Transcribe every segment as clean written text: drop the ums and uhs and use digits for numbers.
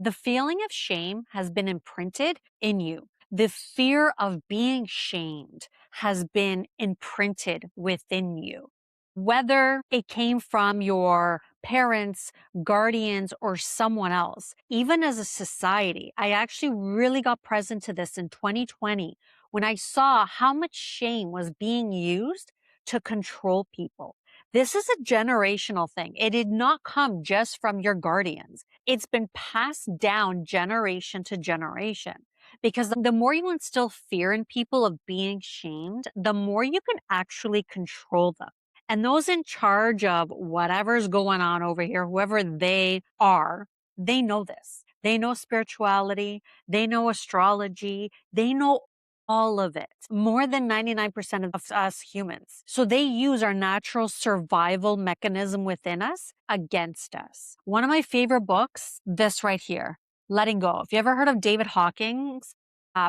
The feeling of shame has been imprinted in you. The fear of being shamed has been imprinted within you. Whether it came from your parents, guardians, or someone else, even as a society, I actually really got present to this in 2020 when I saw how much shame was being used to control people. This is a generational thing. It did not come just from your guardians. It's been passed down generation to generation. Because the more you instill fear in people of being shamed, the more you can actually control them. And those in charge of whatever's going on over here, whoever they are, they know this. They know spirituality, they know astrology, they know all of it, more than 99% of us humans. So they use our natural survival mechanism within us against us. One of my favorite books, this right here, Letting Go. If you ever heard of David Hawking's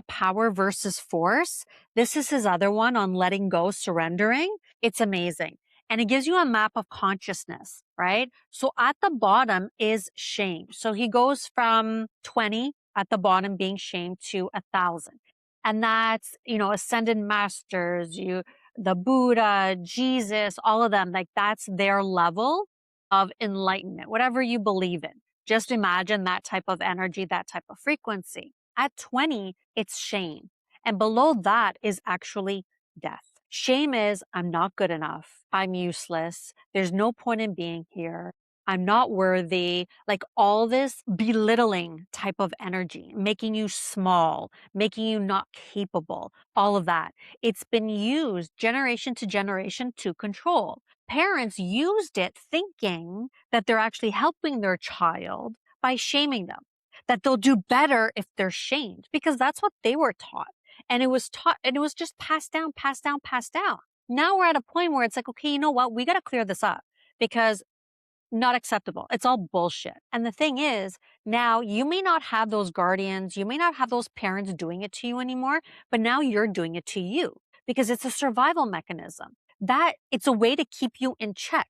Power versus Force, this is his other one on letting go, surrendering. It's amazing. And it gives you a map of consciousness, right? So at the bottom is shame. So he goes from 20 at the bottom being shame to 1,000. And that's, ascended masters, the Buddha, Jesus, all of them, like that's their level of enlightenment, whatever you believe in. Just imagine that type of energy, that type of frequency. At 20, it's shame. And below that is actually death. Shame is, I'm not good enough. I'm useless. There's no point in being here. I'm not worthy. Like all this belittling type of energy, making you small, making you not capable, all of that. It's been used generation to generation to control. Parents used it thinking that they're actually helping their child by shaming them, that they'll do better if they're shamed, because that's what they were taught. And it was taught, and it was just passed down, passed down, passed down. Now we're at a point where it's like, okay, you know what? We got to clear this up because not acceptable. It's all bullshit. And the thing is, now you may not have those guardians, you may not have those parents doing it to you anymore, but now you're doing it to you because it's a survival mechanism. That it's a way to keep you in check,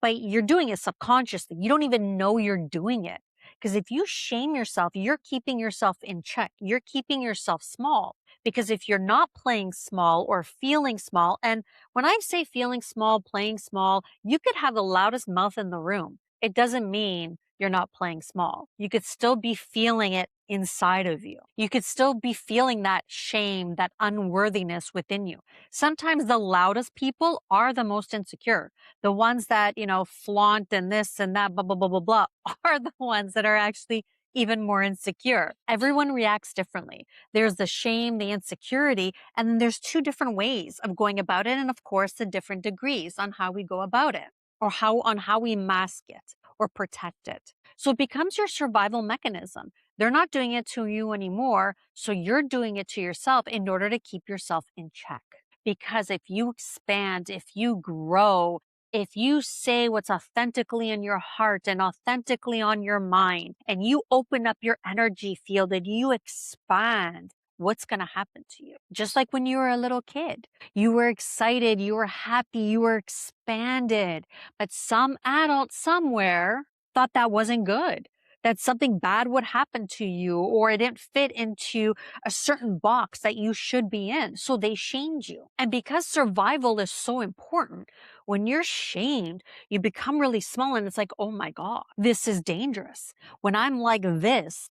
but you're doing it subconsciously. You don't even know you're doing it. Because if you shame yourself, you're keeping yourself in check. You're keeping yourself small. Because if you're not playing small or feeling small, and when I say feeling small, playing small, you could have the loudest mouth in the room. It doesn't mean you're not playing small. You could still be feeling it inside of you. You could still be feeling that shame, that unworthiness within you. Sometimes the loudest people are the most insecure. The ones that, flaunt and this and that, blah, blah, blah, blah, blah, are the ones that are actually even more insecure. Everyone reacts differently. There's the shame, the insecurity, and then there's two different ways of going about it. And of course, the different degrees on how we go about it or how we mask it or protect it. So it becomes your survival mechanism. They're not doing it to you anymore. So you're doing it to yourself in order to keep yourself in check. Because if you expand, if you grow, if you say what's authentically in your heart and authentically on your mind, and you open up your energy field and you expand, what's going to happen to you? Just like when you were a little kid, you were excited, you were happy, you were expanded, but some adult somewhere thought that wasn't good, that something bad would happen to you, or it didn't fit into a certain box that you should be in. So they shamed you. And because survival is so important, when you're shamed, you become really small and it's like, oh my God, this is dangerous. When I'm like this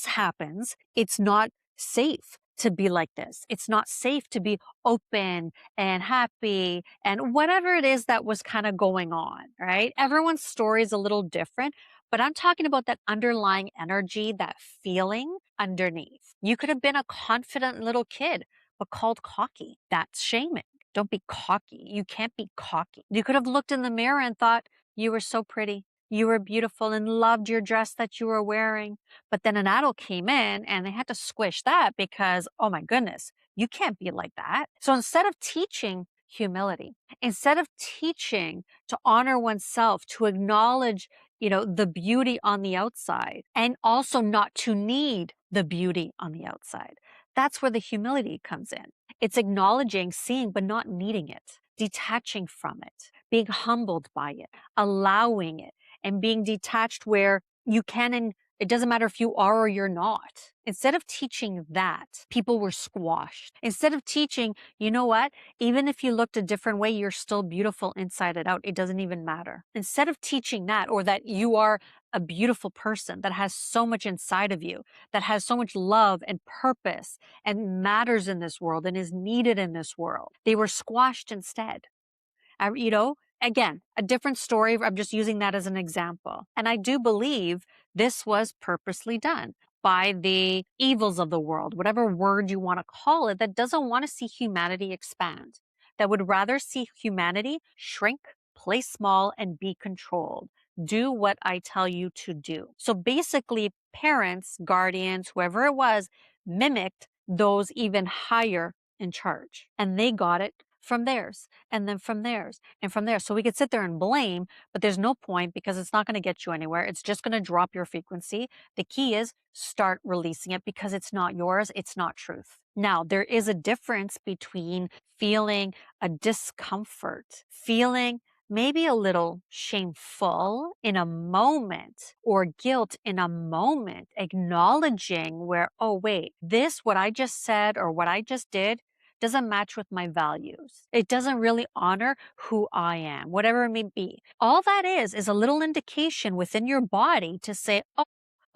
happens. It's not safe to be like this. It's not safe to be open and happy and whatever it is that was kind of going on, right? Everyone's story is a little different, but I'm talking about that underlying energy, that feeling underneath. You could have been a confident little kid, but called cocky. That's shaming. Don't be cocky. You can't be cocky. You could have looked in the mirror and thought, you were so pretty. You were beautiful and loved your dress that you were wearing. But then an adult came in and they had to squish that because, oh my goodness, you can't be like that. So instead of teaching humility, instead of teaching to honor oneself, to acknowledge, the beauty on the outside and also not to need the beauty on the outside, that's where the humility comes in. It's acknowledging, seeing, but not needing it, detaching from it, being humbled by it, allowing it, and being detached where you can It doesn't matter if you are or you're not. Instead of teaching that, people were squashed. Instead of teaching, you know what? Even if you looked a different way, you're still beautiful inside and out. It doesn't even matter. Instead of teaching that, or that you are a beautiful person that has so much inside of you, that has so much love and purpose and matters in this world and is needed in this world, they were squashed instead. Again, a different story. I'm just using that as an example. And I do believe this was purposely done by the evils of the world, whatever word you want to call it, that doesn't want to see humanity expand, that would rather see humanity shrink, play small, and be controlled. Do what I tell you to do. So basically, parents, guardians, whoever it was, mimicked those even higher in charge. And they got it from theirs, and then from theirs, and from there. So we could sit there and blame, but there's no point because it's not going to get you anywhere. It's just going to drop your frequency. The key is start releasing it because it's not yours. It's not truth. Now, there is a difference between feeling a discomfort, feeling maybe a little shameful in a moment or guilt in a moment, acknowledging where, oh, wait, what I just said or what I just did doesn't match with my values. It doesn't really honor who I am, whatever it may be. All that is a little indication within your body to say, oh,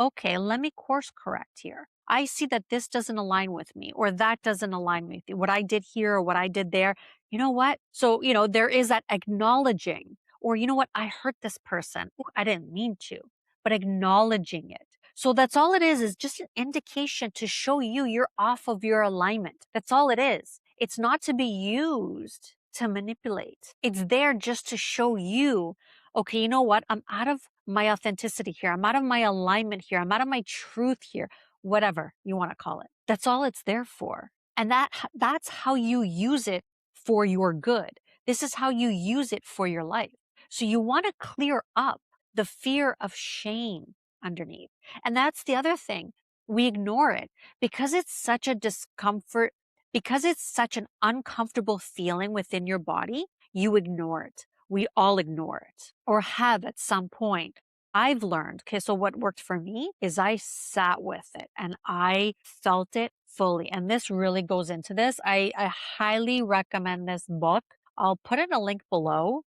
okay, let me course correct here. I see that this doesn't align with me or that doesn't align with me. What I did here or what I did there, you know what? So, there is that acknowledging, or you know what? I hurt this person. Ooh, I didn't mean to, but acknowledging it. So that's all it is just an indication to show you you're off of your alignment. That's all it is. It's not to be used to manipulate. It's there just to show you, okay, you know what? I'm out of my authenticity here. I'm out of my alignment here. I'm out of my truth here, whatever you want to call it. That's all it's there for. And that's how you use it for your good. This is how you use it for your life. So you want to clear up the fear of shame underneath. And that's the other thing. We ignore it because it's such a discomfort, because it's such an uncomfortable feeling within your body, you ignore it. We all ignore it or have at some point. I've learned, okay, so what worked for me is I sat with it and I felt it fully. And this really goes into this. I highly recommend this book. I'll put in a link below.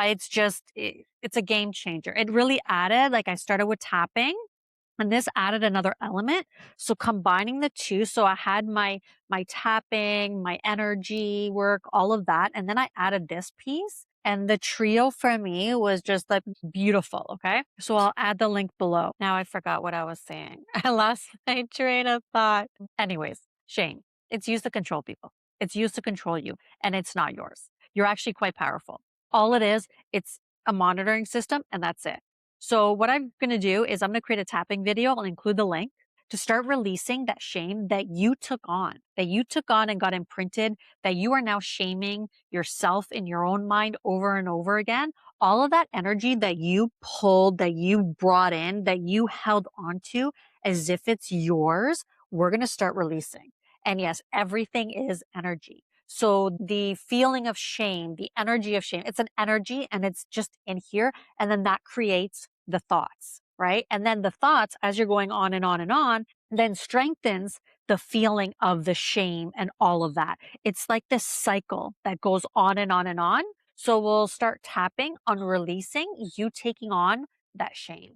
It's a game changer. It really added, like I started with tapping and this added another element. So combining the two, so I had my tapping, my energy work, all of that. And then I added this piece. And the trio for me was just like beautiful. Okay. So I'll add the link below. Now I forgot what I was saying. I lost my train of thought. Anyways, shame. It's used to control people. It's used to control you and it's not yours. You're actually quite powerful. All it is, it's a monitoring system and that's it. So what I'm going to do is I'm going to create a tapping video. I'll include the link to start releasing that shame that you took on and got imprinted, that you are now shaming yourself in your own mind over and over again. All of that energy that you pulled, that you brought in, that you held onto as if it's yours, we're going to start releasing. And yes, everything is energy. So the feeling of shame, the energy of shame, it's an energy and it's just in here. And then that creates the thoughts, right? And then the thoughts, as you're going on and on and on, then strengthens the feeling of the shame and all of that. It's like this cycle that goes on and on and on. So we'll start tapping on releasing you taking on that shame.